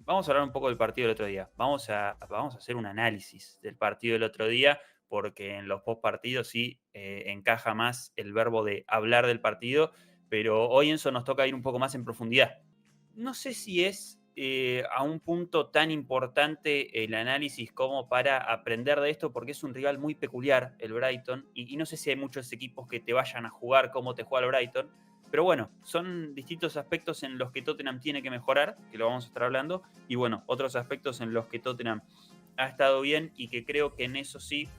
vamos a hablar un poco del partido del otro día. Vamos a hacer un análisis del partido del otro día, porque en los post partidos sí encaja más el verbo de hablar del partido, pero hoy Enzo nos toca ir un poco más en profundidad. No sé si es a un punto tan importante el análisis como para aprender de esto, porque es un rival muy peculiar, el Brighton, y no sé si hay muchos equipos que te vayan a jugar como te juega el Brighton, pero bueno, son distintos aspectos en los que Tottenham tiene que mejorar, que lo vamos a estar hablando, y bueno, otros aspectos en los que Tottenham ha estado bien y que creo que en eso sí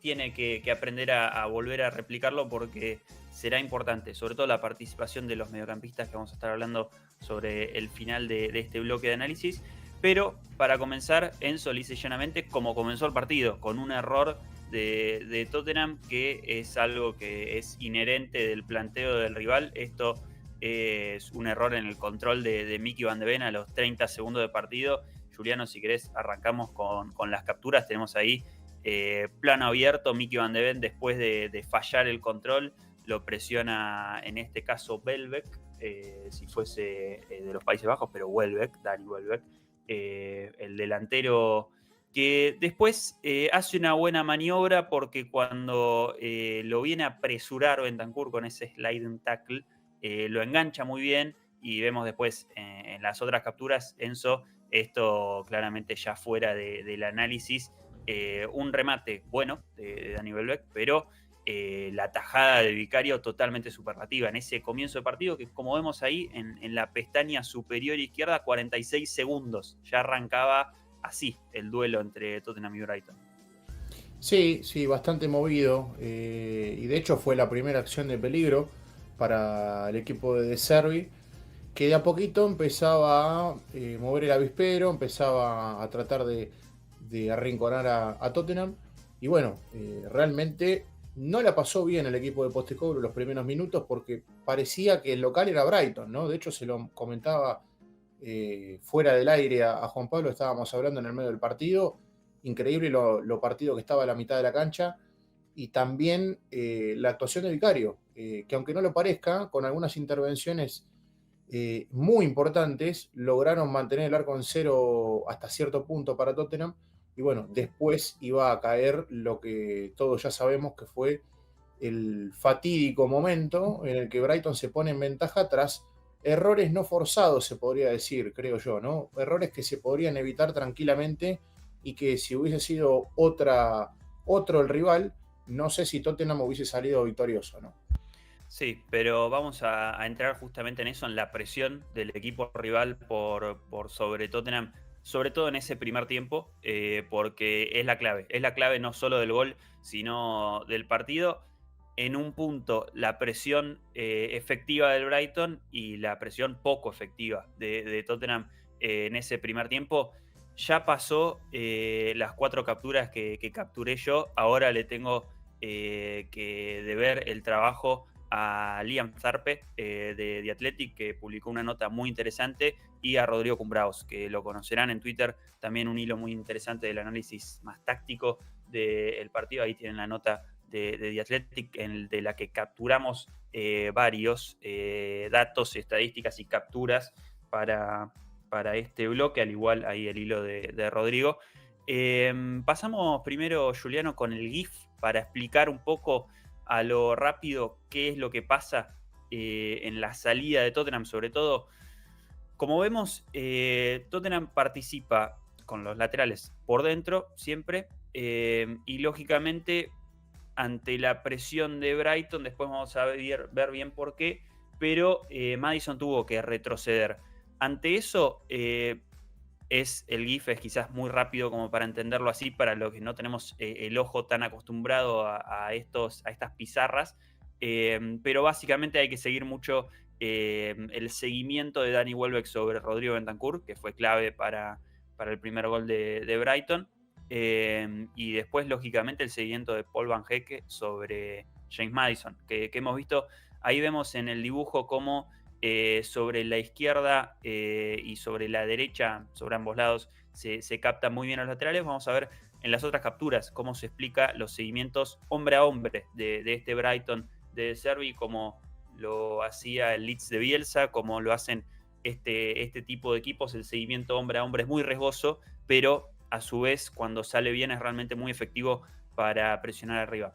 tiene que aprender a volver a replicarlo porque será importante, sobre todo la participación de los mediocampistas que vamos a estar hablando sobre el final de este bloque de análisis. Pero para comenzar, Enzo, lisa y llanamente, como comenzó el partido, con un error de Tottenham que es algo que es inherente del planteo del rival. Esto es un error en el control de Mickey Van de Ven a los 30 segundos de partido. Juliano, si querés, arrancamos con las capturas. Tenemos ahí plano abierto, Mickey Van de Ven después de fallar el control, lo presiona en este caso Welbeck, si fuese de los Países Bajos, pero Welbeck, Danny Welbeck, el delantero que después hace una buena maniobra porque cuando lo viene a apresurar Bentancur con ese sliding tackle, lo engancha muy bien y vemos después en las otras capturas, Enzo, esto claramente ya fuera del análisis, un remate bueno de Dani Welbeck, pero la tajada de Vicario totalmente superlativa en ese comienzo de partido que, como vemos ahí en la pestaña superior izquierda, 46 segundos, ya arrancaba así el duelo entre Tottenham y Brighton. Sí, sí, bastante movido. Y de hecho fue la primera acción de peligro para el equipo de De Zerbi, que de a poquito empezaba a mover el avispero, empezaba a tratar de arrinconar a Tottenham. Y bueno, realmente no la pasó bien el equipo de Postecoglou los primeros minutos porque parecía que el local era Brighton, ¿no? De hecho se lo comentaba fuera del aire a Juan Pablo, estábamos hablando en el medio del partido, increíble lo partido que estaba a la mitad de la cancha, y también la actuación de Vicario, que aunque no lo parezca, con algunas intervenciones muy importantes, lograron mantener el arco en cero hasta cierto punto para Tottenham, y bueno, después iba a caer lo que todos ya sabemos que fue el fatídico momento en el que Brighton se pone en ventaja tras errores no forzados, se podría decir, creo yo, ¿no? Errores que se podrían evitar tranquilamente y que si hubiese sido otro el rival, no sé si Tottenham hubiese salido victorioso, ¿no? Sí, pero vamos a entrar justamente en eso, en la presión del equipo rival por sobre Tottenham, sobre todo en ese primer tiempo, porque es la clave no solo del gol, sino del partido. En un punto, la presión efectiva del Brighton y la presión poco efectiva de Tottenham en ese primer tiempo. Ya pasó las 4 capturas que capturé yo, ahora le tengo que deber el trabajo a Liam Zarpe de The Athletic, que publicó una nota muy interesante, y a Rodrigo Cumbraos, que lo conocerán en Twitter, también un hilo muy interesante del análisis más táctico del partido. Ahí tienen la nota de The Athletic, de la que capturamos varios datos, estadísticas y capturas para este bloque, al igual ahí el hilo de Rodrigo. Pasamos primero, Juliano, con el GIF para explicar un poco a lo rápido qué es lo que pasa en la salida de Tottenham, sobre todo. Como vemos, Tottenham participa con los laterales por dentro siempre y lógicamente ante la presión de Brighton, después vamos a ver bien por qué, pero Maddison tuvo que retroceder. Ante eso, el GIF es quizás muy rápido como para entenderlo así, para los que no tenemos el ojo tan acostumbrado a estas pizarras, pero básicamente hay que seguir mucho el seguimiento de Danny Welbeck sobre Rodrigo Bentancur, que fue clave para el primer gol de Brighton, y después, lógicamente, el seguimiento de Paul Van Hecke sobre James Maddison, que hemos visto, ahí vemos en el dibujo cómo sobre la izquierda y sobre la derecha, sobre ambos lados, se captan muy bien los laterales. Vamos a ver en las otras capturas cómo se explica los seguimientos hombre a hombre de este Brighton de Servi, como lo hacía el Leeds de Bielsa, como lo hacen este tipo de equipos, el seguimiento hombre a hombre es muy riesgoso, pero a su vez cuando sale bien es realmente muy efectivo para presionar arriba.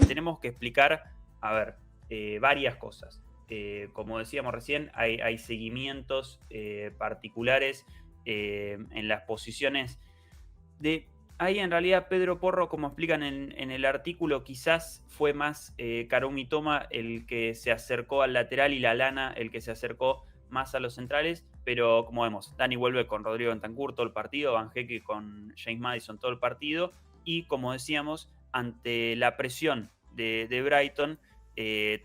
Tenemos que explicar, a ver, varias cosas. Como decíamos recién, hay seguimientos particulares en las posiciones de... Ahí en realidad Pedro Porro, como explican en el artículo, quizás fue más Karumi Toma el que se acercó al lateral y Lallana el que se acercó más a los centrales, pero como vemos, Dani vuelve con Rodrigo Bentancur todo el partido, Van Hecke con James Maddison todo el partido, y como decíamos, ante la presión de Brighton,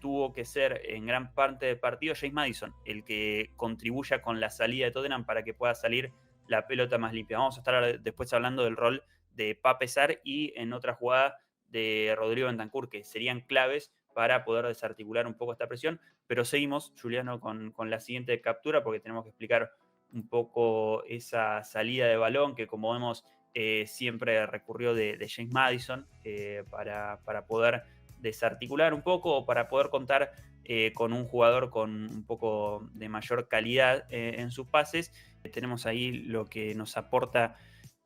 tuvo que ser en gran parte del partido James Maddison el que contribuya con la salida de Tottenham para que pueda salir la pelota más limpia. Vamos a estar después hablando del rol de Pape Sarr y en otra jugada de Rodrigo Bentancur, que serían claves para poder desarticular un poco esta presión. Pero seguimos, Juliano, con la siguiente captura, porque tenemos que explicar un poco esa salida de balón que, como vemos, siempre recurrió de James Maddison para poder desarticular un poco o para poder contar con un jugador con un poco de mayor calidad en sus pases. Tenemos ahí lo que nos aporta,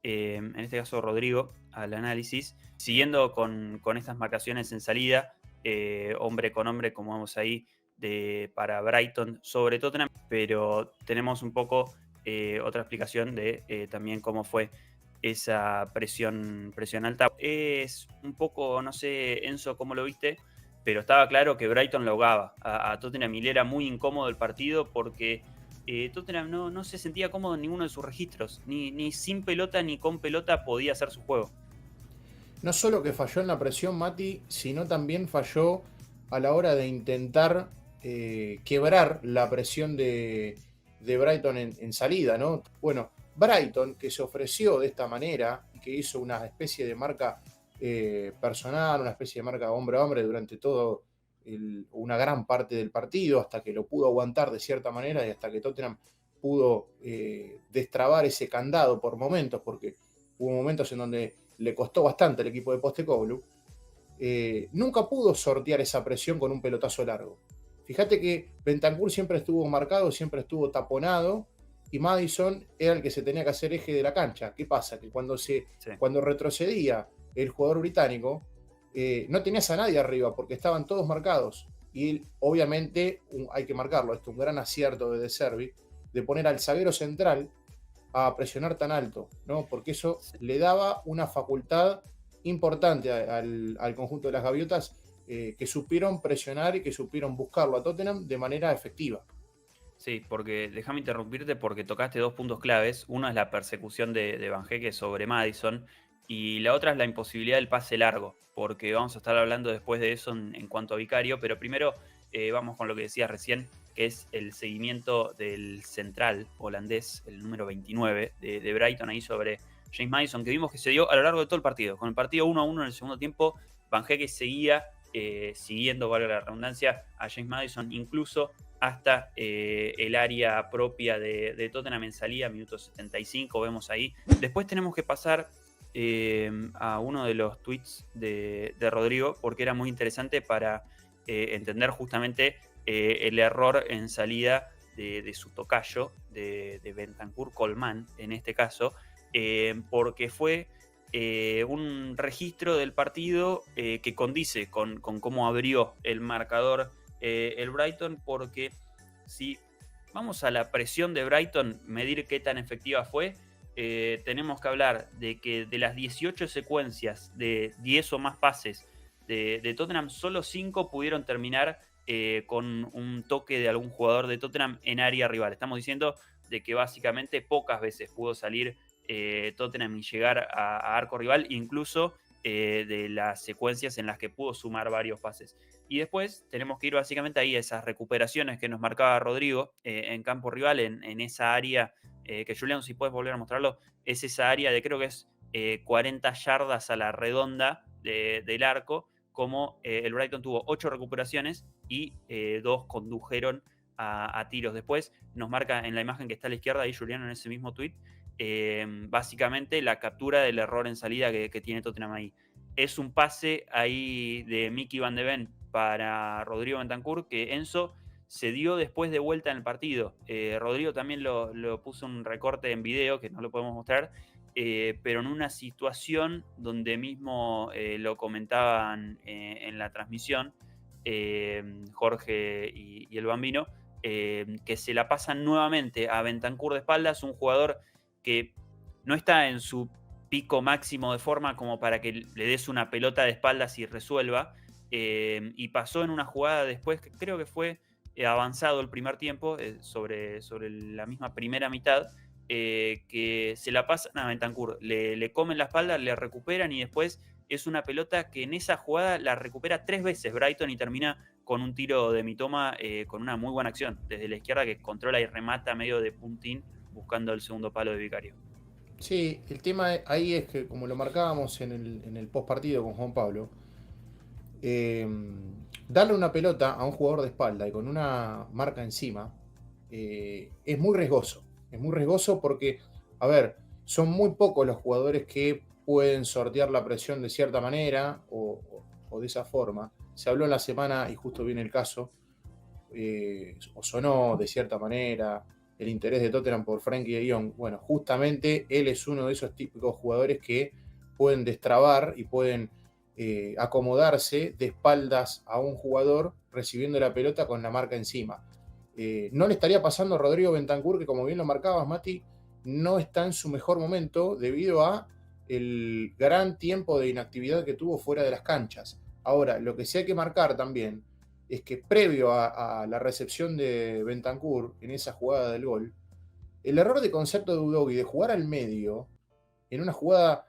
en este caso Rodrigo, al análisis, siguiendo con estas marcaciones en salida, hombre con hombre, como vemos ahí, para Brighton sobre Tottenham, pero tenemos un poco otra explicación de también cómo fue esa presión alta. Es un poco, no sé, Enzo, cómo lo viste, pero estaba claro que Brighton lo ahogaba a Tottenham y le era muy incómodo el partido porque Tottenham no se sentía cómodo en ninguno de sus registros, ni sin pelota ni con pelota podía hacer su juego. No solo que falló en la presión, Mati, sino también falló a la hora de intentar quebrar la presión de Brighton en salida, ¿no? Bueno, Brighton, que se ofreció de esta manera y que hizo una especie de marca personal, una especie de marca hombre a hombre durante todo una gran parte del partido, hasta que lo pudo aguantar de cierta manera y hasta que Tottenham pudo destrabar ese candado por momentos, porque hubo momentos en donde le costó bastante al equipo de Postecoglou, nunca pudo sortear esa presión con un pelotazo largo. Fíjate que Bentancur siempre estuvo marcado, siempre estuvo taponado, y Maddison era el que se tenía que hacer eje de la cancha. ¿Qué pasa? Que Sí. cuando retrocedía el jugador británico, no tenías a nadie arriba porque estaban todos marcados. Y obviamente, hay que marcarlo, esto es un gran acierto de De Zerbi, de poner al zaguero central a presionar tan alto, ¿no? Porque eso Sí. le daba una facultad importante al conjunto de las Gaviotas, que supieron presionar y que supieron buscarlo a Tottenham de manera efectiva. Sí, porque déjame interrumpirte porque tocaste dos puntos claves. Uno es la persecución de Van Hecke sobre Maddison y la otra es la imposibilidad del pase largo, porque vamos a estar hablando después de eso en cuanto a Vicario, pero primero vamos con lo que decías recién, que es el seguimiento del central holandés, el número 29 de Brighton ahí sobre James Maddison, que vimos que se dio a lo largo de todo el partido. Con el partido 1-1 en el segundo tiempo, Van Hecke seguía siguiendo, valga la redundancia, a James Maddison, incluso hasta el área propia de Tottenham en salida, minuto 75, vemos ahí. Después tenemos que pasar a uno de los tweets de Rodrigo, porque era muy interesante para entender justamente el error en salida de su tocayo, de Bentancur Coleman, en este caso, porque fue un registro del partido que condice con cómo abrió el marcador el Brighton, porque si vamos a la presión de Brighton, medir qué tan efectiva fue, tenemos que hablar de que de las 18 secuencias de 10 o más pases de Tottenham, solo 5 pudieron terminar con un toque de algún jugador de Tottenham en área rival. Estamos diciendo de que básicamente pocas veces pudo salir Tottenham y llegar a arco rival, incluso de las secuencias en las que pudo sumar varios pases. Y después tenemos que ir básicamente ahí a esas recuperaciones que nos marcaba Rodrigo en campo rival, en esa área que Julián, si puedes volver a mostrarlo, es esa área de creo que es 40 yardas a la redonda del arco, como el Brighton tuvo 8 recuperaciones y 2 condujeron a tiros. Después nos marca en la imagen que está a la izquierda ahí, Julián, en ese mismo tweet, básicamente la captura del error en salida que tiene Tottenham ahí. Es un pase ahí de Mickey Van de Ven para Rodrigo Bentancur, que Enzo, se dio después de vuelta en el partido. Rodrigo también lo puso un recorte en video, que no lo podemos mostrar, pero en una situación donde mismo lo comentaban en la transmisión, Jorge y el Bambino, que se la pasan nuevamente a Bentancur de espaldas, un jugador que no está en su pico máximo de forma como para que le des una pelota de espaldas y resuelva, y pasó en una jugada después, que creo que fue avanzado el primer tiempo, sobre la misma primera mitad, que se la pasan a Bentancur, le comen la espalda, le recuperan y después es una pelota que en esa jugada la recupera 3 veces Brighton y termina con un tiro de Mitoma, con una muy buena acción desde la izquierda, que controla y remata medio de puntín buscando el segundo palo de Vicario. Sí, el tema ahí es que, como lo marcábamos en el post partido con Juan Pablo, eh, darle una pelota a un jugador de espalda y con una marca encima es muy riesgoso. Es muy riesgoso porque, a ver, son muy pocos los jugadores que pueden sortear la presión de cierta manera o de esa forma. Se habló en la semana, y justo viene el caso, o sonó de cierta manera el interés de Tottenham por Frenkie de Jong. Bueno, justamente él es uno de esos típicos jugadores que pueden destrabar y pueden acomodarse de espaldas a un jugador recibiendo la pelota con la marca encima. No le estaría pasando a Rodrigo Bentancur, que como bien lo marcabas, Mati, no está en su mejor momento debido a el gran tiempo de inactividad que tuvo fuera de las canchas. Ahora, lo que sí hay que marcar también es que previo a la recepción de Bentancur en esa jugada del gol, el error de concepto de Udogi de jugar al medio en una jugada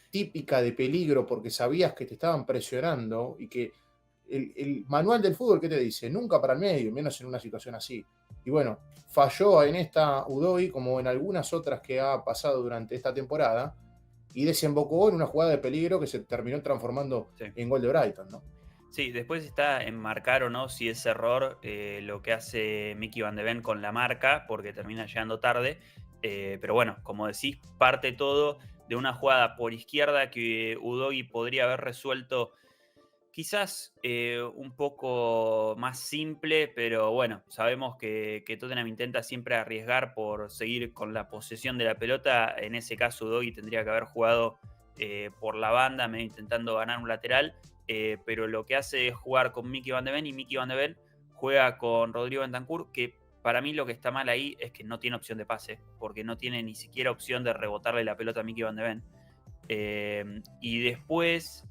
típica de peligro porque sabías que te estaban presionando y que el manual del fútbol, ¿qué te dice? Nunca para el medio, menos en una situación así. Y bueno, falló en esta Udogi como en algunas otras que ha pasado durante esta temporada y desembocó en una jugada de peligro que se terminó transformando Sí. en gol de Brighton, ¿no? Sí, después está en marcar o no si es error lo que hace Mickey Van de Ven con la marca, porque termina llegando tarde. Pero bueno, como decís, parte todo de una jugada por izquierda que Udogi podría haber resuelto quizás un poco más simple, pero bueno, sabemos que Tottenham intenta siempre arriesgar por seguir con la posesión de la pelota. En ese caso, Udogi tendría que haber jugado por la banda, medio intentando ganar un lateral, pero lo que hace es jugar con Mickey Van de Ven, y Mickey Van de Ven juega con Rodrigo Bentancur, que para mí lo que está mal ahí es que no tiene opción de pase, porque no tiene ni siquiera opción de rebotarle la pelota a Mickey Van de Ven. Y después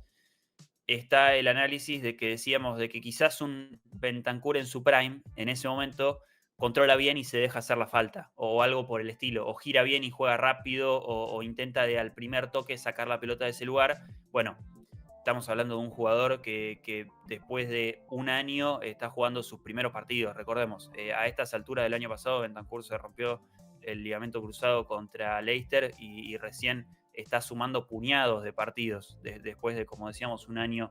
está el análisis de que decíamos de que quizás un Bentancur en su prime, en ese momento, controla bien y se deja hacer la falta, o algo por el estilo, o gira bien y juega rápido, o intenta de al primer toque sacar la pelota de ese lugar. Bueno, estamos hablando de un jugador que después de un año está jugando sus primeros partidos, recordemos. A estas alturas del año pasado, Bentancur se rompió el ligamento cruzado contra Leicester y recién está sumando puñados de partidos después de, como decíamos, un año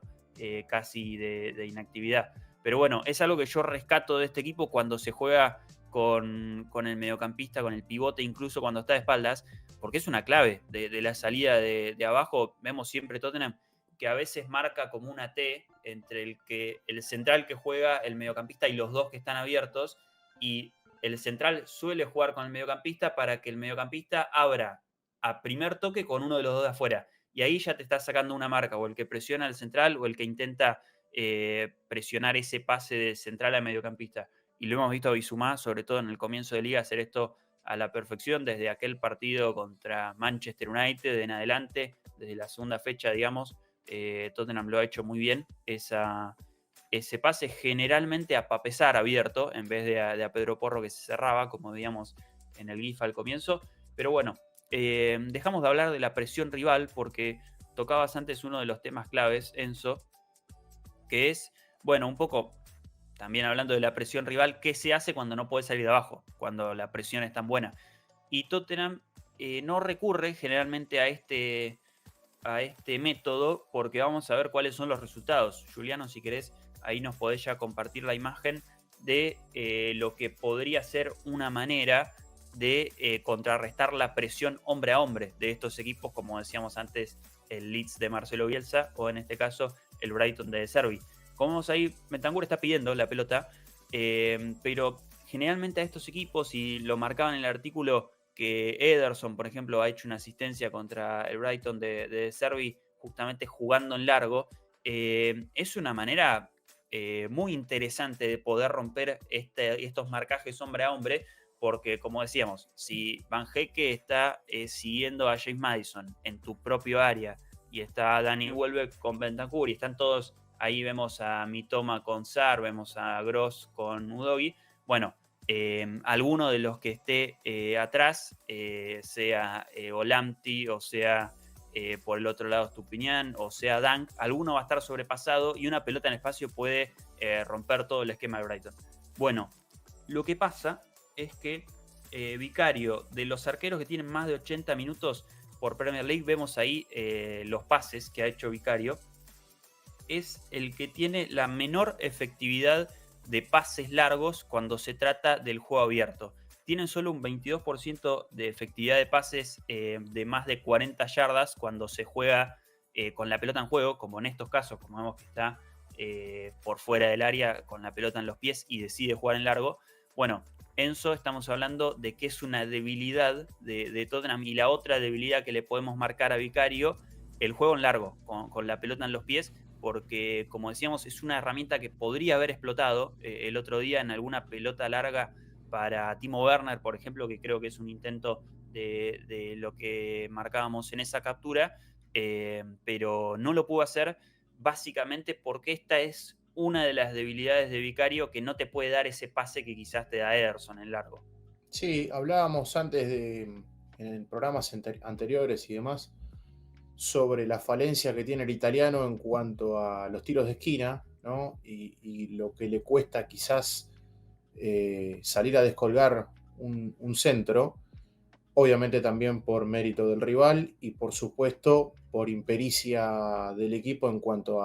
casi de inactividad. Pero bueno, es algo que yo rescato de este equipo cuando se juega con el mediocampista, con el pivote, incluso cuando está de espaldas, porque es una clave de la salida de abajo. Vemos siempre Tottenham que a veces marca como una T entre el central que juega, el mediocampista y los dos que están abiertos, y el central suele jugar con el mediocampista para que el mediocampista abra a primer toque con uno de los dos de afuera. Y ahí ya te está sacando una marca, o el que presiona al central o el que intenta presionar ese pase de central a mediocampista. Y lo hemos visto a Bissouma, sobre todo en el comienzo de liga, hacer esto a la perfección desde aquel partido contra Manchester United en adelante, desde la segunda fecha, digamos. Tottenham lo ha hecho muy bien, ese pase generalmente a Papesar abierto en vez de a Pedro Porro, que se cerraba, como veíamos en el GIF al comienzo. Pero bueno, dejamos de hablar de la presión rival porque tocabas antes uno de los temas claves, Enzo, que es, bueno, un poco también hablando de la presión rival, ¿qué se hace cuando no puede salir de abajo? Cuando la presión es tan buena. Y Tottenham no recurre generalmente a este método, porque vamos a ver cuáles son los resultados. Juliano, si querés, ahí nos podés ya compartir la imagen de lo que podría ser una manera de contrarrestar la presión hombre a hombre de estos equipos, como decíamos antes, el Leeds de Marcelo Bielsa, o en este caso el Brighton de De Zerbi. Como vemos ahí, Bentancur está pidiendo la pelota, Pero generalmente a estos equipos, y lo marcaba en el artículo, que Ederson, por ejemplo, ha hecho una asistencia contra el Brighton de Servi, justamente jugando en largo, es una manera muy interesante de poder romper estos marcajes hombre a hombre, porque como decíamos, si Van Hecke está siguiendo a James Maddison en tu propio área, y está Dani Welbeck con Bentancur, y están todos, ahí vemos a Mitoma con Sarr, vemos a Gross con Udogi, bueno, alguno de los que esté atrás, sea Olamti, o sea por el otro lado Estupiñán, o sea Dank, alguno va a estar sobrepasado y una pelota en espacio puede romper todo el esquema de Brighton. Bueno, lo que pasa es que Vicario, de los arqueros que tienen más de 80 minutos por Premier League, vemos ahí los pases que ha hecho Vicario, es el que tiene la menor efectividad de pases largos cuando se trata del juego abierto. Tienen solo un 22% de efectividad de pases de más de 40 yardas cuando se juega con la pelota en juego, como en estos casos, como vemos que está por fuera del área con la pelota en los pies y decide jugar en largo. Bueno, Enzo, estamos hablando de que es una debilidad de Tottenham, y la otra debilidad que le podemos marcar a Vicario, el juego en largo, con la pelota en los pies, porque como decíamos, es una herramienta que podría haber explotado el otro día en alguna pelota larga para Timo Werner, por ejemplo, que creo que es un intento de lo que marcábamos en esa captura, pero no lo pudo hacer básicamente porque esta es una de las debilidades de Vicario, que no te puede dar ese pase que quizás te da Ederson en largo. Sí, hablábamos antes en programas anteriores y demás, sobre la falencia que tiene el italiano en cuanto a los tiros de esquina, ¿no? Y lo que le cuesta quizás salir a descolgar un centro, obviamente también por mérito del rival y por supuesto por impericia del equipo en cuanto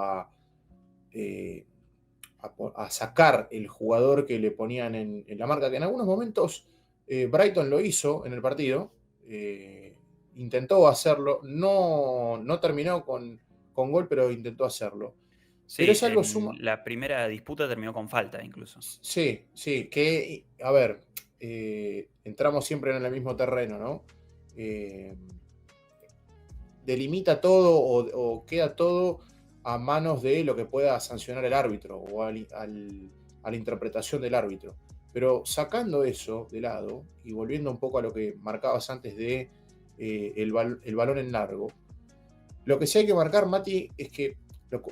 eh, a sacar el jugador que le ponían en la marca, que en algunos momentos Brighton lo hizo en el partido, intentó hacerlo, no terminó con gol, pero intentó hacerlo. Pero Sí, es algo en suma. la primera disputa terminó con falta incluso. Sí, sí, que, a ver, entramos siempre en el mismo terreno, ¿no? Eh, Delimita todo o queda todo a manos de lo que pueda sancionar el árbitro o a la interpretación del árbitro. Pero sacando eso de lado y volviendo un poco a lo que marcabas antes de el balón en largo, lo que sí hay que marcar, Mati, es que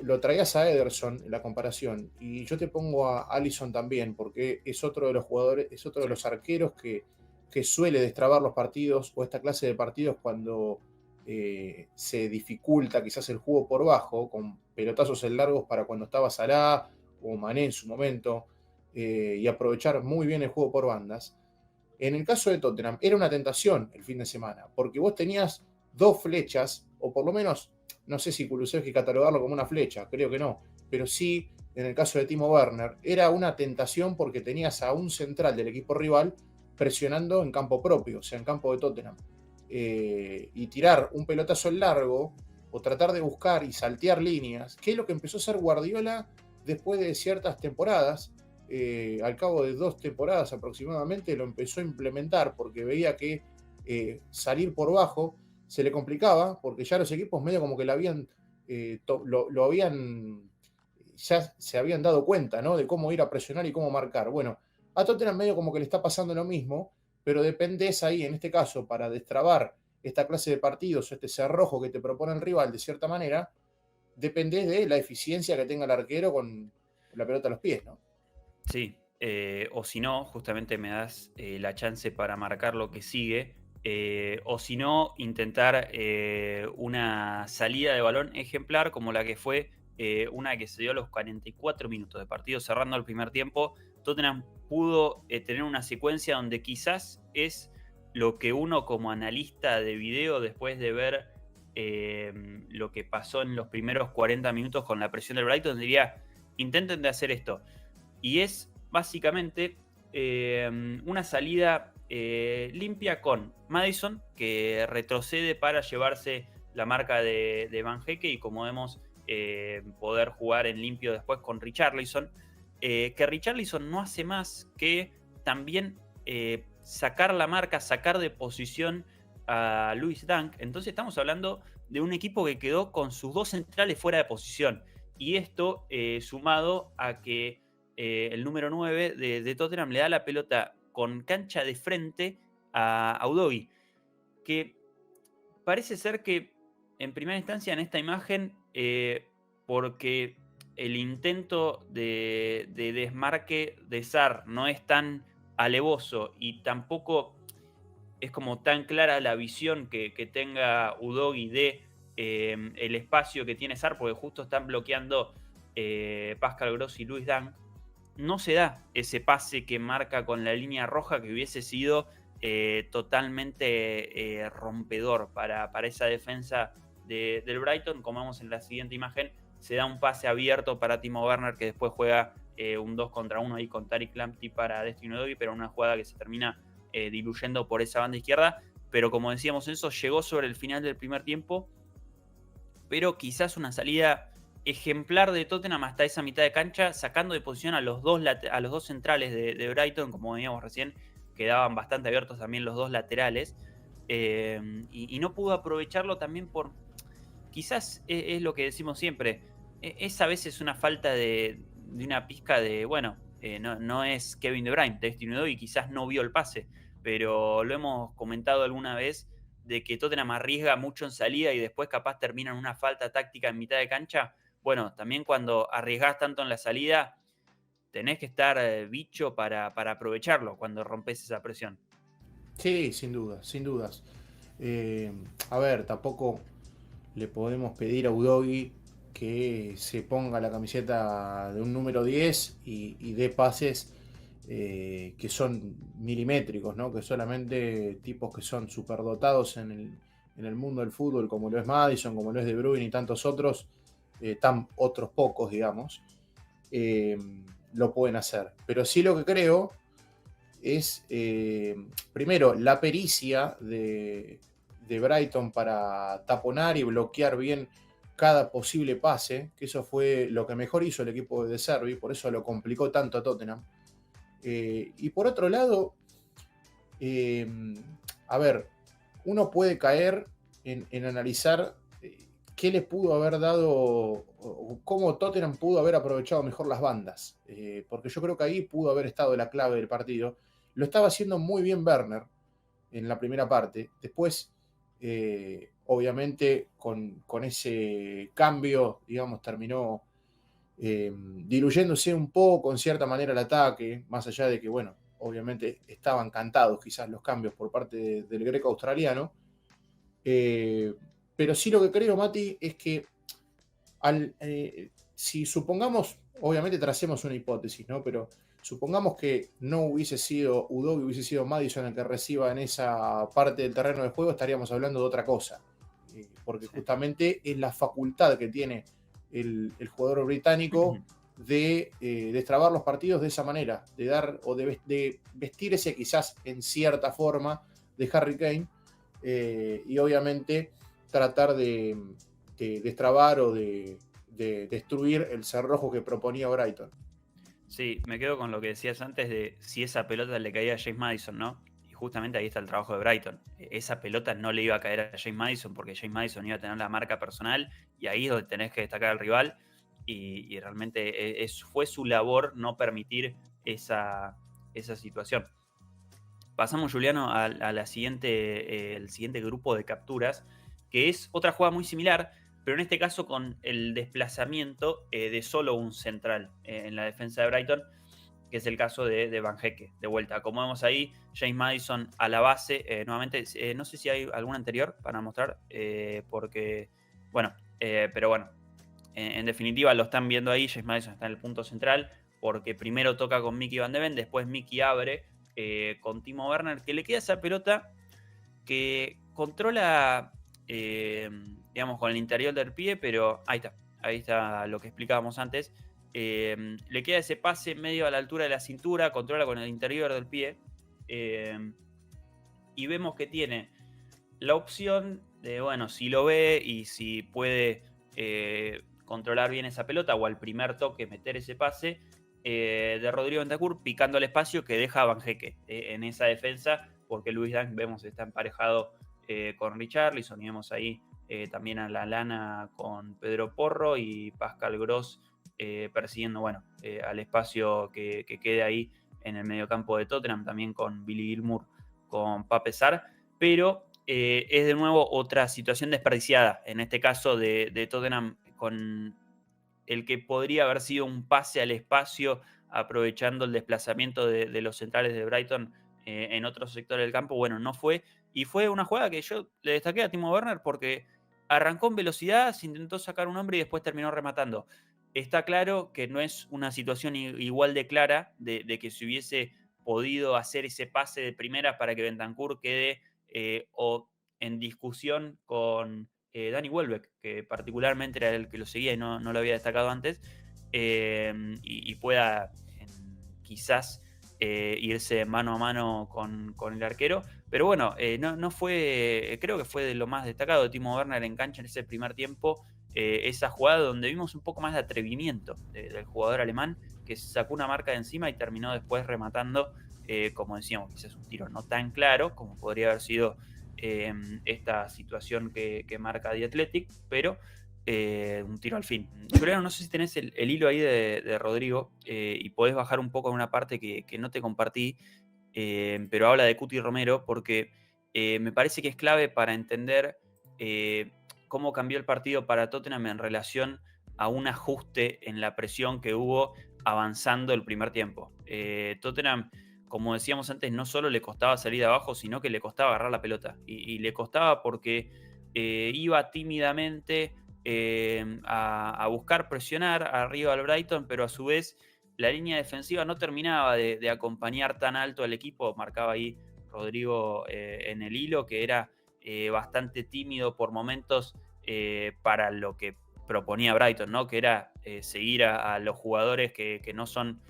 lo traías a Ederson en la comparación y yo te pongo a Alisson también, porque es otro de los jugadores, es otro de Sí. los arqueros que suele destrabar los partidos o esta clase de partidos cuando se dificulta quizás el juego por bajo, con pelotazos en largos para cuando estaba Salah o Mané en su momento, y aprovechar muy bien el juego por bandas. En el caso de Tottenham, era una tentación el fin de semana, porque vos tenías dos flechas, o por lo menos, no sé si Kulusevski catalogarlo como una flecha, creo que no, pero sí, en el caso de Timo Werner, era una tentación porque tenías a un central del equipo rival presionando en campo propio, o sea, en campo de Tottenham. Y tirar un pelotazo en largo, o tratar de buscar y saltear líneas, que es lo que empezó a hacer Guardiola después de ciertas temporadas, al cabo de 2 temporadas aproximadamente, lo empezó a implementar porque veía que salir por bajo se le complicaba, porque ya los equipos medio como que lo habían, ya se habían dado cuenta, ¿no? De cómo ir a presionar y cómo marcar. Bueno, a Tottenham medio como que le está pasando lo mismo, pero dependés ahí, en este caso, para destrabar esta clase de partidos, este cerrojo que te propone el rival de cierta manera, dependés de la eficiencia que tenga el arquero con la pelota a los pies, ¿no? Sí, o si no, justamente me das la chance para marcar lo que sigue, o si no, intentar una salida de balón ejemplar como la que fue una que se dio a los 44 minutos de partido, cerrando el primer tiempo. Tottenham pudo tener una secuencia donde quizás es lo que uno como analista de video, después de ver lo que pasó en los primeros 40 minutos con la presión del Brighton, diría, intenten de hacer esto. Y es básicamente una salida limpia con Maddison, que retrocede para llevarse la marca de Van Hecke, y como vemos, poder jugar en limpio después con Richarlison. que Richarlison no hace más que también sacar la marca, sacar de posición a Lewis Dunk. Entonces estamos hablando de un equipo que quedó con sus 2 centrales fuera de posición. Y esto sumado a que el número 9 de Tottenham le da la pelota con cancha de frente a Udogie, que parece ser que en primera instancia en esta imagen, porque el intento de desmarque de Sarr no es tan alevoso y tampoco es como tan clara la visión que tenga Udogie de el espacio que tiene Sarr, porque justo están bloqueando Pascal Gross y Luis Dunk, no se da ese pase que marca con la línea roja que hubiese sido totalmente rompedor para esa defensa del Brighton. Como vemos en la siguiente imagen, se da un pase abierto para Timo Werner, que después juega un 2 contra 1 ahí con Tariq Lamptey para Destiny Udogie, pero una jugada que se termina diluyendo por esa banda izquierda. Pero como decíamos, eso llegó sobre el final del primer tiempo, pero quizás una salida ejemplar de Tottenham hasta esa mitad de cancha, sacando de posición a los dos centrales de Brighton, como veíamos recién, quedaban bastante abiertos también los 2 laterales, y no pudo aprovecharlo también por, quizás es lo que decimos siempre, es a veces una falta de una pizca de, bueno, no es Kevin De Bruyne, Destiny Udogie quizás no vio el pase, pero lo hemos comentado alguna vez, de que Tottenham arriesga mucho en salida y después capaz termina en una falta táctica en mitad de cancha. Bueno, también cuando arriesgás tanto en la salida, tenés que estar bicho para aprovecharlo cuando rompes esa presión. Sí, sin dudas, sin dudas. Eh, a ver, tampoco le podemos pedir a Udogie que se ponga la camiseta de un número 10 y dé pases que son milimétricos, ¿no? Que solamente tipos que son superdotados en el mundo del fútbol, como lo es Maddison, como lo es De Bruyne y tantos otros, tan otros pocos, digamos, eh, lo pueden hacer. Pero sí lo que creo es, primero, la pericia de Brighton para taponar y bloquear bien cada posible pase, que eso fue lo que mejor hizo el equipo de Servi, por eso lo complicó tanto a Tottenham. Y por otro lado, eh, a ver, uno puede caer en analizar qué le pudo haber dado, o cómo Tottenham pudo haber aprovechado mejor las bandas, porque yo creo que ahí pudo haber estado la clave del partido. Lo estaba haciendo muy bien Werner en la primera parte, después, obviamente, con ese cambio, digamos, terminó diluyéndose un poco en cierta manera el ataque, más allá de que, bueno, obviamente estaban cantados quizás los cambios por parte del greco australiano. Eh, pero sí lo que creo, Mati, es que si supongamos, obviamente tracemos una hipótesis, ¿no? Pero supongamos que no hubiese sido Udogie, hubiese sido Maddison el que reciba en esa parte del terreno de juego, estaríamos hablando de otra cosa. Porque Sí. justamente es la facultad que tiene el jugador británico de destrabar los partidos de esa manera, de dar o de vestirse quizás en cierta forma de Harry Kane, y obviamente tratar de destrabar o de destruir el cerrojo que proponía Brighton. Sí, me quedo con lo que decías antes de si esa pelota le caía a James Maddison, ¿no? Y justamente ahí está el trabajo de Brighton. Esa pelota no le iba a caer a James Maddison porque James Maddison iba a tener la marca personal y ahí es donde tenés que destacar al rival y realmente fue su labor no permitir esa situación. Pasamos, Juliano, a la siguiente, el siguiente grupo de capturas, que es otra jugada muy similar, pero en este caso con el desplazamiento de solo un central en la defensa de Brighton, que es el caso de Van Hecke, de vuelta. Como vemos ahí, James Maddison a la base, nuevamente, no sé si hay algún anterior para mostrar, porque, bueno, pero bueno, en definitiva lo están viendo ahí, James Maddison está en el punto central, porque primero toca con Mickey Van de Ven, después Mickey abre con Timo Werner, que le queda esa pelota que controla, digamos, con el interior del pie, pero ahí está lo que explicábamos antes. Le queda ese pase medio a la altura de la cintura, controla con el interior del pie, y vemos que tiene la opción de, bueno, si lo ve y si puede controlar bien esa pelota o al primer toque meter ese pase, de Rodrigo Bentancur picando el espacio que deja a Banjeque en esa defensa, porque Luis Dunk vemos está emparejado con Richarlison y vemos ahí también a la Lana con Pedro Porro y Pascal Gross persiguiendo al espacio que quede ahí en el mediocampo de Tottenham, también con Billy Gilmour, con Pape Sarr, pero es de nuevo otra situación desperdiciada, en este caso de Tottenham con el que podría haber sido un pase al espacio aprovechando el desplazamiento de los centrales de Brighton en otro sector del campo. Bueno, no fue. Y fue una jugada que yo le destaqué a Timo Werner porque arrancó en velocidad, se intentó sacar un hombre y después terminó rematando. Está claro que no es una situación igual de clara de que se hubiese podido hacer ese pase de primera para que Bentancur quede o en discusión con Danny Welbeck, que particularmente era el que lo seguía y no lo había destacado antes, y pueda quizás irse mano a mano con el arquero. Pero bueno, no fue, creo que fue de lo más destacado de Timo Werner en cancha en ese primer tiempo, esa jugada donde vimos un poco más de atrevimiento del jugador alemán, que sacó una marca de encima y terminó después rematando, como decíamos, quizás un tiro no tan claro como podría haber sido esta situación que marca The Athletic, pero un tiro al fin. Juliano, no sé si tenés el hilo ahí de Rodrigo y podés bajar un poco a una parte que no te compartí, pero habla de Cuti Romero porque me parece que es clave para entender cómo cambió el partido para Tottenham en relación a un ajuste en la presión que hubo avanzando el primer tiempo. Tottenham, como decíamos antes, no solo le costaba salir de abajo, sino que le costaba agarrar la pelota. Y le costaba porque iba tímidamente a buscar presionar arriba al Brighton, pero a su vez la línea defensiva no terminaba de acompañar tan alto al equipo. Marcaba ahí Rodrigo en el hilo, que era bastante tímido por momentos para lo que proponía Brighton, ¿no? Que era seguir a los jugadores que no son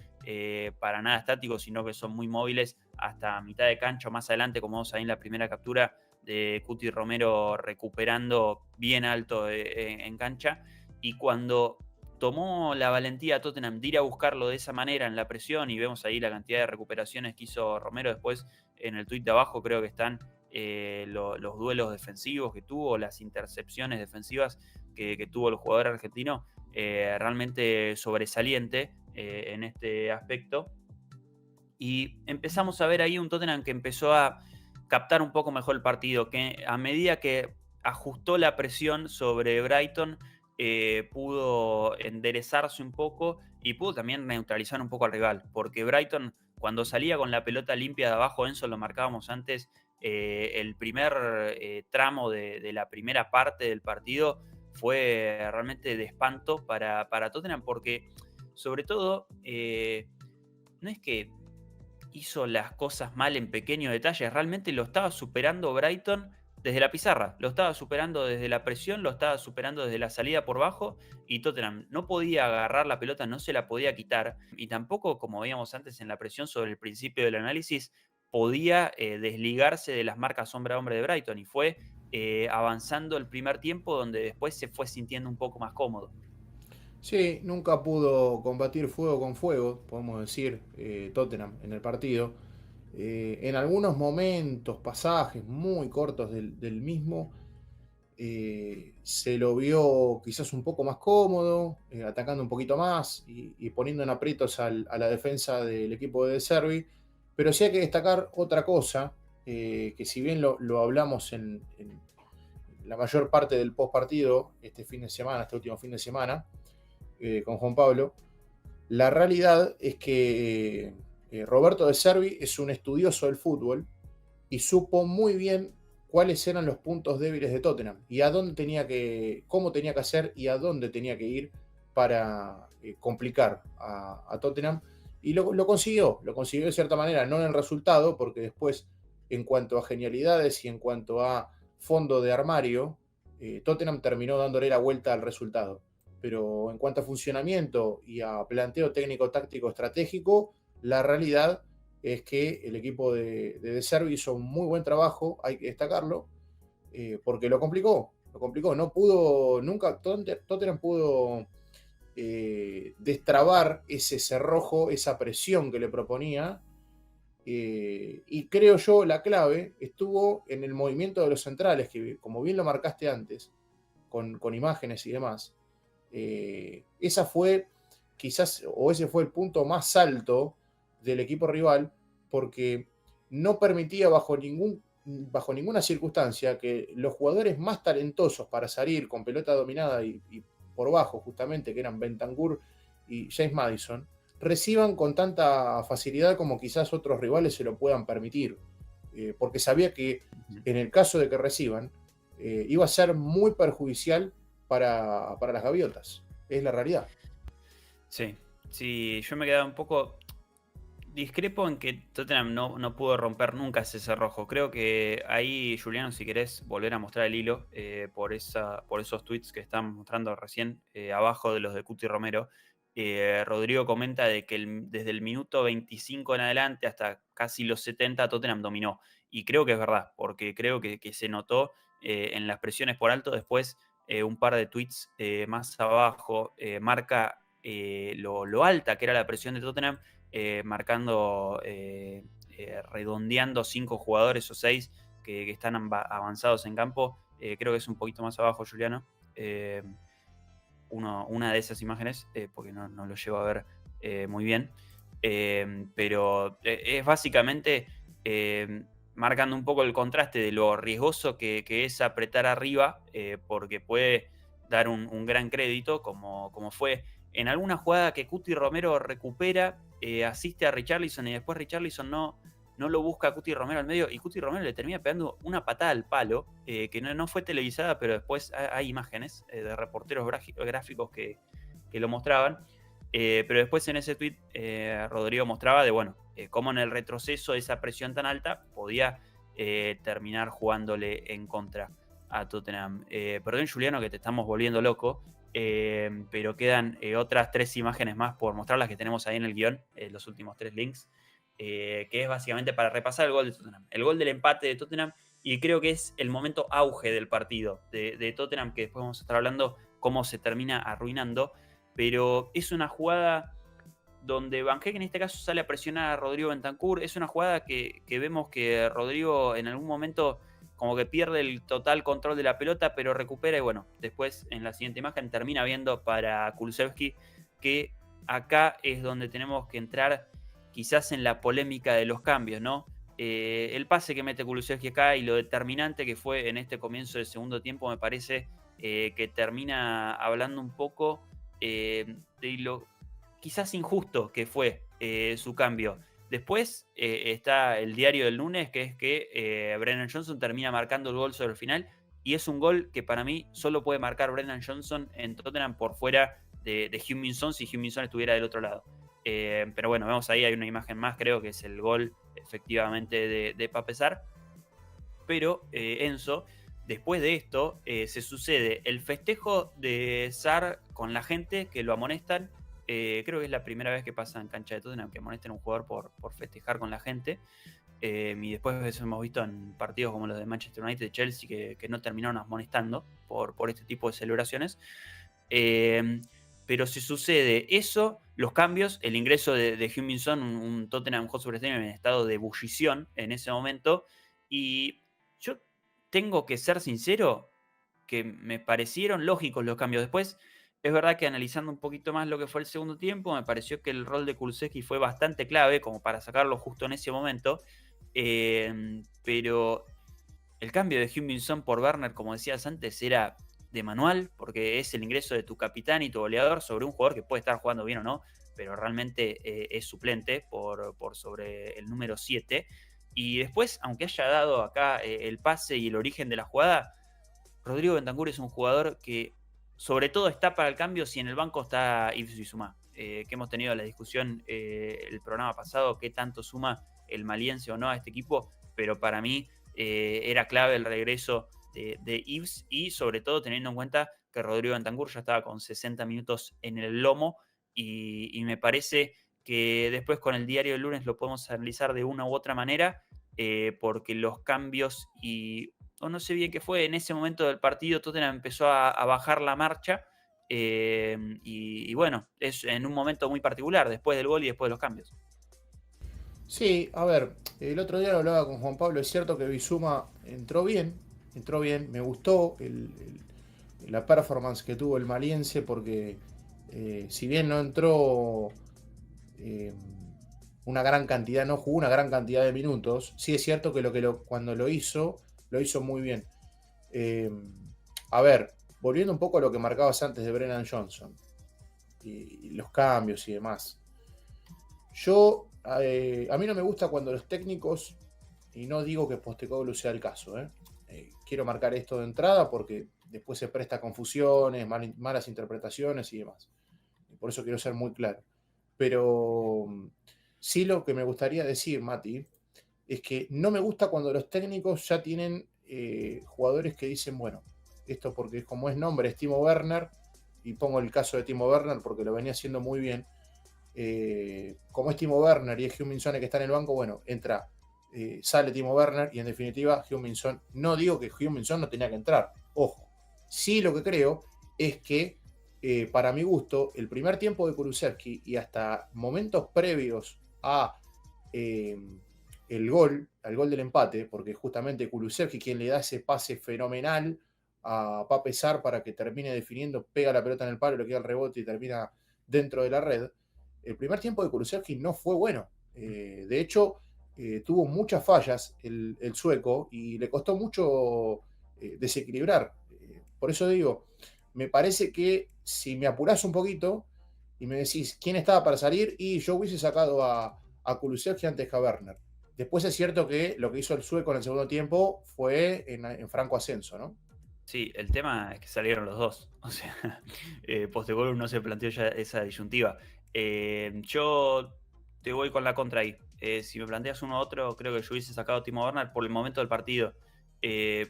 para nada estáticos, sino que son muy móviles hasta mitad de cancha más adelante, como vemos ahí en la primera captura de Cuti Romero recuperando bien alto en cancha. Y cuando tomó la valentía Tottenham de ir a buscarlo de esa manera en la presión, y vemos ahí la cantidad de recuperaciones que hizo Romero después en el tuit de abajo, creo que están los duelos defensivos que tuvo, las intercepciones defensivas que tuvo el jugador argentino, realmente sobresaliente en este aspecto. Y empezamos a ver ahí un Tottenham que empezó a captar un poco mejor el partido, que a medida que ajustó la presión sobre Brighton, pudo enderezarse un poco y pudo también neutralizar un poco al rival, porque Brighton cuando salía con la pelota limpia de abajo, Enzo, lo marcábamos antes, el primer tramo de la primera parte del partido fue realmente de espanto para Tottenham, porque sobre todo no es que hizo las cosas mal en pequeños detalles, realmente lo estaba superando Brighton desde la pizarra, lo estaba superando desde la presión, lo estaba superando desde la salida por bajo, y Tottenham no podía agarrar la pelota, no se la podía quitar, y tampoco, como veíamos antes en la presión sobre el principio del análisis, podía desligarse de las marcas sombra a hombre de Brighton, y fue avanzando el primer tiempo donde después se fue sintiendo un poco más cómodo. Sí, nunca pudo combatir fuego con fuego, podemos decir, Tottenham en el partido. En algunos momentos, pasajes muy cortos del mismo, se lo vio quizás un poco más cómodo, atacando un poquito más y poniendo en aprietos a la defensa del equipo de De Zerbi. Pero sí hay que destacar otra cosa, que si bien lo hablamos en la mayor parte del post partido este fin de semana, este último fin de semana, con Juan Pablo, la realidad es que Roberto De Zerbi es un estudioso del fútbol y supo muy bien cuáles eran los puntos débiles de Tottenham y a dónde tenía que, cómo tenía que hacer y a dónde tenía que ir para complicar a Tottenham. Y lo consiguió de cierta manera, no en el resultado, porque después, en cuanto a genialidades y en cuanto a fondo de armario, Tottenham terminó dándole la vuelta al resultado. Pero en cuanto a funcionamiento y a planteo técnico, táctico, estratégico, la realidad es que el equipo de Servi hizo un muy buen trabajo, hay que destacarlo, porque lo complicó, no pudo, nunca Tottenham pudo destrabar ese cerrojo, esa presión que le proponía. Y creo yo la clave estuvo en el movimiento de los centrales, que como bien lo marcaste antes, con imágenes y demás, esa fue quizás, o ese fue el punto más alto del equipo rival, porque no permitía bajo ninguna circunstancia que los jugadores más talentosos para salir con pelota dominada y por bajo, justamente, que eran Bentancur y James Madison, reciban con tanta facilidad como quizás otros rivales se lo puedan permitir. Porque sabía que en el caso de que reciban, iba a ser muy perjudicial para las gaviotas. Es la realidad. Sí, sí, yo me quedaba un poco. Discrepo en que Tottenham no pudo romper nunca ese cerrojo. Creo que ahí, Juliano, si querés volver a mostrar el hilo por esos tweets que están mostrando recién, abajo de los de Cuti Romero, Rodrigo comenta de que desde el minuto 25 en adelante hasta casi los 70 Tottenham dominó. Y creo que es verdad, porque creo que se notó en las presiones por alto. Después, un par de tweets más abajo marca lo alta que era la presión de Tottenham, marcando, redondeando 5 jugadores o 6 que están avanzados en campo. Creo que es un poquito más abajo, Juliano. Una de esas imágenes, porque no lo llevo a ver muy bien. Pero es básicamente marcando un poco el contraste de lo riesgoso que es apretar arriba, porque puede dar un gran crédito, como fue en alguna jugada que Cuti Romero recupera, asiste a Richarlison y después Richarlison no lo busca a Cuti Romero al medio y Cuti Romero le termina pegando una patada al palo, que no fue televisada, pero después hay imágenes de reporteros gráficos que lo mostraban. Pero después en ese tweet Rodrigo mostraba de, bueno, cómo en el retroceso esa presión tan alta podía terminar jugándole en contra a Tottenham. Perdón, Juliano, que te estamos volviendo loco, pero quedan otras 3 imágenes más por mostrar, las que tenemos ahí en el guión, los últimos 3 links, que es básicamente para repasar el gol de Tottenham. El gol del empate de Tottenham, y creo que es el momento auge del partido de Tottenham, que después vamos a estar hablando cómo se termina arruinando, pero es una jugada donde Van Heek en este caso sale a presionar a Rodrigo Bentancur. Es una jugada que vemos que Rodrigo en algún momento como que pierde el total control de la pelota, pero recupera y bueno, después en la siguiente imagen termina viendo para Kulusevski, que acá es donde tenemos que entrar quizás en la polémica de los cambios, ¿no? El pase que mete Kulusevski acá y lo determinante que fue en este comienzo del segundo tiempo me parece que termina hablando un poco de lo quizás injusto que fue su cambio. Después está el diario del lunes, que es que Brennan Johnson termina marcando el gol sobre el final, y es un gol que para mí solo puede marcar Brennan Johnson en Tottenham por fuera de Heung-min Son, si Heung-min Son estuviera del otro lado. Pero bueno, vemos ahí, hay una imagen más, creo que es el gol efectivamente de Pape Sarr. Pero Enzo, después de esto, se sucede el festejo de Sarr con la gente que lo amonestan. Creo que es la primera vez que pasa en cancha de Tottenham que amonesten a un jugador por festejar con la gente. Y después eso hemos visto en partidos como los de Manchester United, de Chelsea, que no terminaron amonestando por este tipo de celebraciones. Pero se sucede eso, los cambios, el ingreso de Heung-min Son, un Tottenham Hotspur Stadium en estado de ebullición en ese momento. Y yo tengo que ser sincero, que me parecieron lógicos los cambios. Después, es verdad que analizando un poquito más lo que fue el segundo tiempo, me pareció que el rol de Kulusevski fue bastante clave como para sacarlo justo en ese momento. Pero el cambio de Heung-min Son por Werner, como decías antes, era de manual, porque es el ingreso de tu capitán y tu goleador sobre un jugador que puede estar jugando bien o no, pero realmente es suplente por sobre el número 7. Y después, aunque haya dado acá el pase y el origen de la jugada, Rodrigo Bentancur es un jugador que sobre todo está para el cambio si en el banco está Yves Bissouma, que hemos tenido la discusión el programa pasado, qué tanto suma el maliense o no a este equipo, pero para mí era clave el regreso de Yves, y sobre todo teniendo en cuenta que Rodrigo Bentancur ya estaba con 60 minutos en el lomo, y me parece que después con el diario del lunes lo podemos analizar de una u otra manera, porque los cambios o no sé bien qué fue, en ese momento del partido Tottenham empezó a bajar la marcha, y bueno, es en un momento muy particular, después del gol y después de los cambios. Sí, a ver, el otro día lo hablaba con Juan Pablo, es cierto que Bizuma entró bien, me gustó la performance que tuvo el maliense porque si bien no entró eh, una gran cantidad, no jugó una gran cantidad de minutos, sí es cierto que, cuando lo hizo muy bien. Eh, a ver, volviendo un poco a lo que marcabas antes de Brennan Johnson y los cambios y demás. A mí no me gusta cuando los técnicos, y no digo que Postecoglou sea el caso, quiero marcar esto de entrada porque después se presta a confusiones, malas interpretaciones y demás. Y por eso quiero ser muy claro. Pero sí lo que me gustaría decir, Mati, es que no me gusta cuando los técnicos ya tienen jugadores que dicen, bueno, esto porque como es nombre es Timo Werner, y pongo el caso de Timo Werner porque lo venía haciendo muy bien, como es Timo Werner y es Heung-min Son el que está en el banco, bueno, entra, sale Timo Werner y en definitiva Heung-min Son, no digo que Heung-min Son no tenía que entrar, ojo, sí lo que creo es que para mi gusto, el primer tiempo de Kulusevski y hasta momentos previos a eh, al gol del empate, porque justamente Kulusevski quien le da ese pase fenomenal a Pape Sarr para que termine definiendo, pega la pelota en el palo, le queda el rebote y termina dentro de la red. El primer tiempo de Kulusevski no fue bueno. De hecho, tuvo muchas fallas el sueco y le costó mucho desequilibrar. Por eso digo, me parece que si me apurás un poquito y me decís quién estaba para salir, y yo hubiese sacado a Kulusevski antes que a Werner. Después es cierto que lo que hizo el sueco en el segundo tiempo fue en franco ascenso, ¿no? Sí, el tema es que salieron los dos. O sea, Postecoglou no se planteó ya esa disyuntiva. Yo te voy con la contra ahí. Si me planteas uno u otro, creo que yo hubiese sacado a Timo Werner por el momento del partido.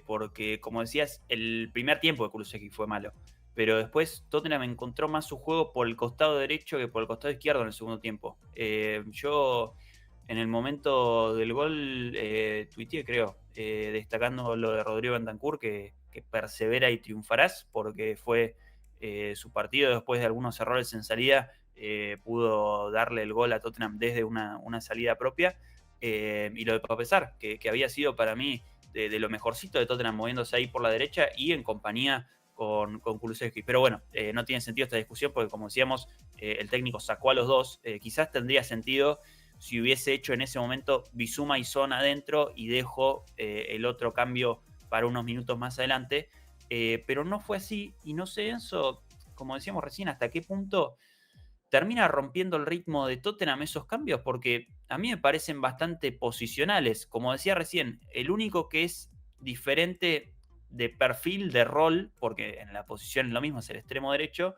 Porque, como decías, el primer tiempo de Kulusevski fue malo. Pero después Tottenham encontró más su juego por el costado derecho que por el costado izquierdo en el segundo tiempo. Yo en el momento del gol tuiteé, creo, destacando lo de Rodrigo Bentancur, que persevera y triunfarás, porque fue su partido después de algunos errores en salida, pudo darle el gol a Tottenham desde una salida propia. Y lo de Pape Sarr, que había sido para mí de lo mejorcito de Tottenham, moviéndose ahí por la derecha y en compañía con Kulusevski. Pero bueno, no tiene sentido esta discusión porque, como decíamos, el técnico sacó a los dos. Quizás tendría sentido si hubiese hecho en ese momento Bizuma y Son adentro y dejo el otro cambio para unos minutos más adelante. Pero no fue así y no sé, Enzo, como decíamos recién, hasta qué punto termina rompiendo el ritmo de Tottenham esos cambios, porque a mí me parecen bastante posicionales. Como decía recién, el único que es diferente de perfil, de rol, porque en la posición es lo mismo, es el extremo derecho,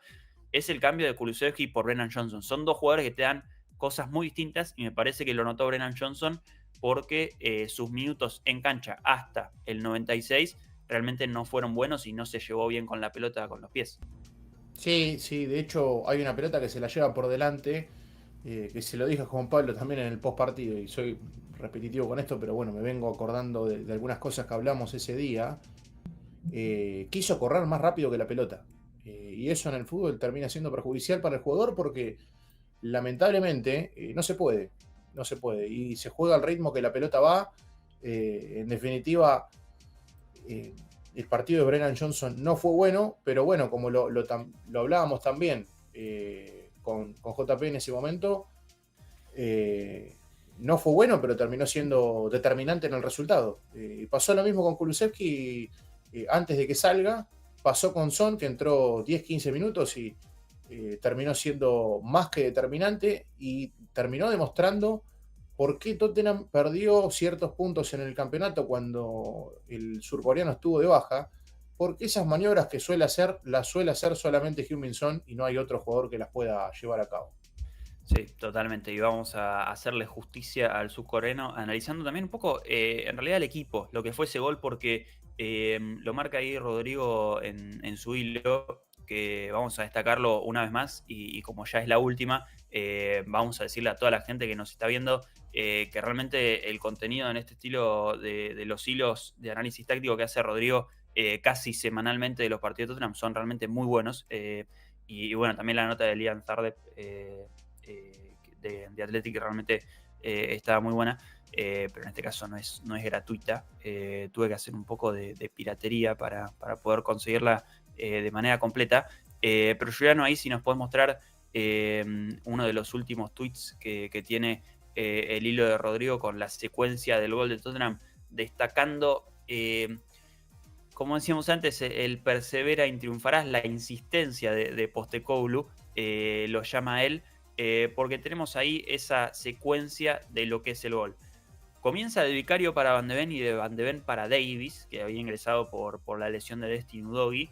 es el cambio de Kulusevski por Brennan Johnson. Son dos jugadores que te dan cosas muy distintas y me parece que lo notó Brennan Johnson porque sus minutos en cancha hasta el 96 realmente no fueron buenos y no se llevó bien con la pelota con los pies. Sí, sí, de hecho hay una pelota que se la lleva por delante, que se lo dije a Juan Pablo también en el post partido, y soy repetitivo con esto, pero bueno, me vengo acordando de algunas cosas que hablamos ese día. Quiso correr más rápido que la pelota. Y eso en el fútbol termina siendo perjudicial para el jugador porque lamentablemente no se puede. No se puede. Y se juega al ritmo que la pelota va. En definitiva, eh, el partido de Brennan Johnson no fue bueno, pero bueno, como lo hablábamos también con JP en ese momento, no fue bueno, pero terminó siendo determinante en el resultado. Pasó lo mismo con Kulusevski antes de que salga, pasó con Son, que entró 10-15 minutos y terminó siendo más que determinante y terminó demostrando por qué Tottenham perdió ciertos puntos en el campeonato cuando el surcoreano estuvo de baja, porque esas maniobras que suele hacer, las suele hacer solamente Heung-min Son y no hay otro jugador que las pueda llevar a cabo. Sí, totalmente. Y vamos a hacerle justicia al subcoreano, analizando también un poco, en realidad, el equipo, lo que fue ese gol, porque lo marca ahí Rodrigo en su hilo, que vamos a destacarlo una vez más, y como ya es la última, vamos a decirle a toda la gente que nos está viendo que realmente el contenido en este estilo de los hilos de análisis táctico que hace Rodrigo casi semanalmente de los partidos de Tottenham son realmente muy buenos. y bueno, también la nota de Liam Tardep de Athletic, que realmente estaba muy buena. Pero en este caso no es gratuita. Tuve que hacer un poco de piratería para poder conseguirla de manera completa. Pero Juliano, ahí sí nos podés mostrar uno de los últimos tweets que tiene el hilo de Rodrigo con la secuencia del gol de Tottenham, destacando, como decíamos antes, el persevera y triunfarás, la insistencia de Postecoglou, lo llama él, porque tenemos ahí esa secuencia de lo que es el gol. Comienza de Vicario para Van de Ven y de Van de Ven para Davis, que había ingresado por la lesión de Destiny Udogie.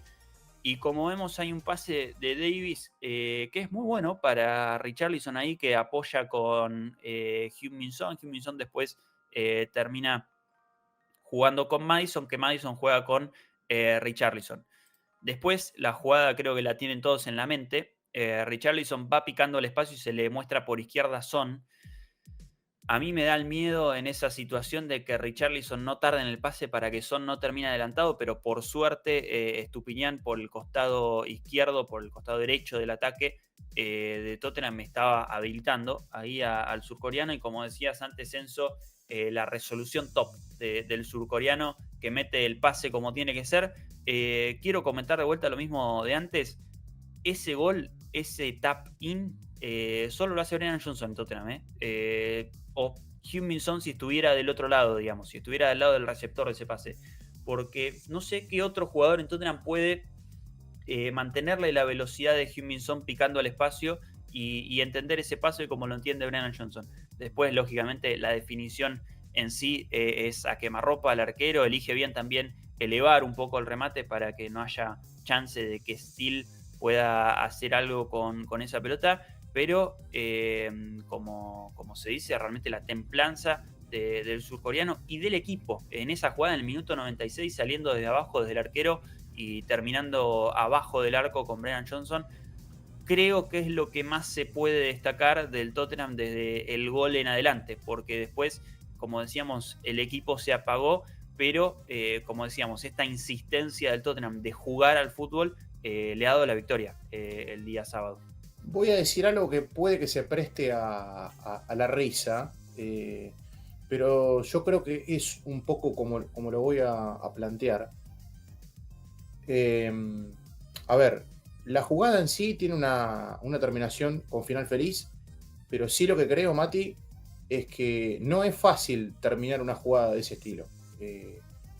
Y como vemos, hay un pase de Davis que es muy bueno para Richarlison ahí, que apoya con Heung-min Son. Heung-min Son después termina jugando con Maddison, que Maddison juega con Richarlison. Después, la jugada creo que la tienen todos en la mente. Richarlison va picando el espacio y se le muestra por izquierda Son. A mí me da el miedo en esa situación de que Richarlison no tarde en el pase para que Son no termine adelantado, pero por suerte Estupiñán por el costado izquierdo, por el costado derecho del ataque de Tottenham me estaba habilitando ahí al surcoreano, y como decías antes, Enzo, la resolución top del surcoreano que mete el pase como tiene que ser. Quiero comentar de vuelta lo mismo de antes. Ese gol, ese tap-in, solo lo hace Brennan Johnson en Tottenham. O Heung-min Son si estuviera del otro lado, digamos, si estuviera del lado del receptor de ese pase. Porque no sé qué otro jugador en Tottenham puede mantenerle la velocidad de Heung-min Son picando al espacio y entender ese paso como lo entiende Brennan Johnson. Después, lógicamente, la definición en sí es a quemarropa al arquero, elige bien también elevar un poco el remate para que no haya chance de que Steele pueda hacer algo con esa pelota, pero como se dice, realmente la templanza del surcoreano y del equipo en esa jugada en el minuto 96, saliendo desde abajo, desde el arquero y terminando abajo del arco con Brennan Johnson, creo que es lo que más se puede destacar del Tottenham desde el gol en adelante, porque después, como decíamos, el equipo se apagó, pero como decíamos, esta insistencia del Tottenham de jugar al fútbol le ha dado la victoria el día sábado. Voy a decir algo que puede que se preste a la risa, pero yo creo que es un poco como lo voy a plantear. A ver, la jugada en sí tiene una terminación con final feliz, pero sí lo que creo, Mati, es que no es fácil terminar una jugada de ese estilo.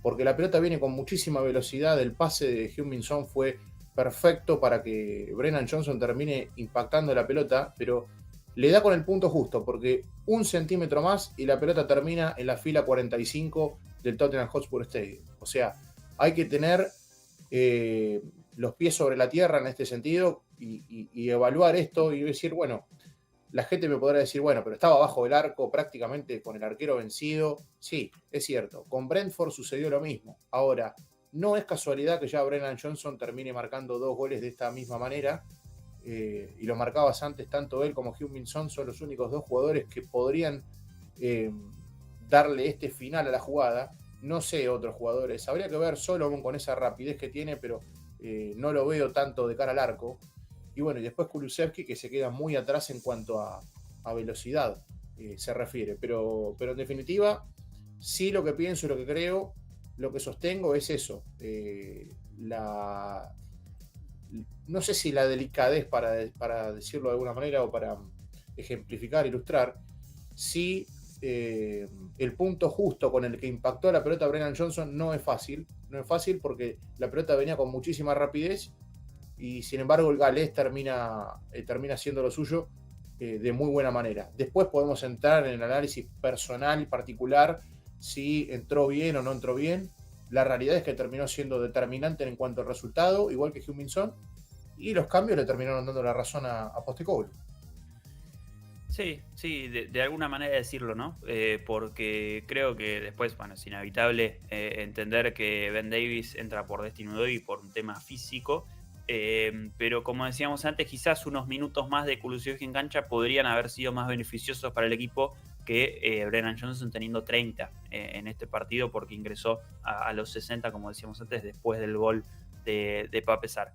Porque la pelota viene con muchísima velocidad, el pase de Heung-min Son fue perfecto para que Brennan Johnson termine impactando la pelota, pero le da con el punto justo, porque un centímetro más y la pelota termina en la fila 45 del Tottenham Hotspur Stadium. O sea, hay que tener los pies sobre la tierra en este sentido y evaluar esto y decir, bueno, la gente me podrá decir, bueno, pero estaba abajo del arco prácticamente con el arquero vencido. Sí, es cierto, con Brentford sucedió lo mismo. Ahora, no es casualidad que ya Brennan Johnson termine marcando 2 goles de esta misma manera, y lo marcabas antes, tanto él como Heung-min Son son los únicos 2 jugadores que podrían darle este final a la jugada. No sé otros jugadores, habría que ver Solomon con esa rapidez que tiene, pero no lo veo tanto de cara al arco. Y bueno, y después Kulusevski, que se queda muy atrás en cuanto a velocidad se refiere. Pero en definitiva, sí, lo que pienso y lo que creo, lo que sostengo es eso. No sé si la delicadez, para decirlo de alguna manera, o para ejemplificar, ilustrar, sí, el punto justo con el que impactó la pelota Brennan Johnson no es fácil. No es fácil porque la pelota venía con muchísima rapidez y sin embargo el galés termina haciendo lo suyo de muy buena manera. Después podemos entrar en el análisis personal, particular, si entró bien o no entró bien. La realidad es que terminó siendo determinante en cuanto al resultado, igual que Heung-min Son, y los cambios le terminaron dando la razón a Postecoglou. Sí, sí, de alguna manera decirlo, ¿no? Porque creo que después, bueno, es inevitable entender que Ben Davis entra por Destiny Udogie por un tema físico, pero como decíamos antes, quizás unos minutos más de Kulusevski en cancha podrían haber sido más beneficiosos para el equipo que Brennan Johnson teniendo 30 en este partido, porque ingresó a los 60, como decíamos antes, después del gol de Pape Sarr.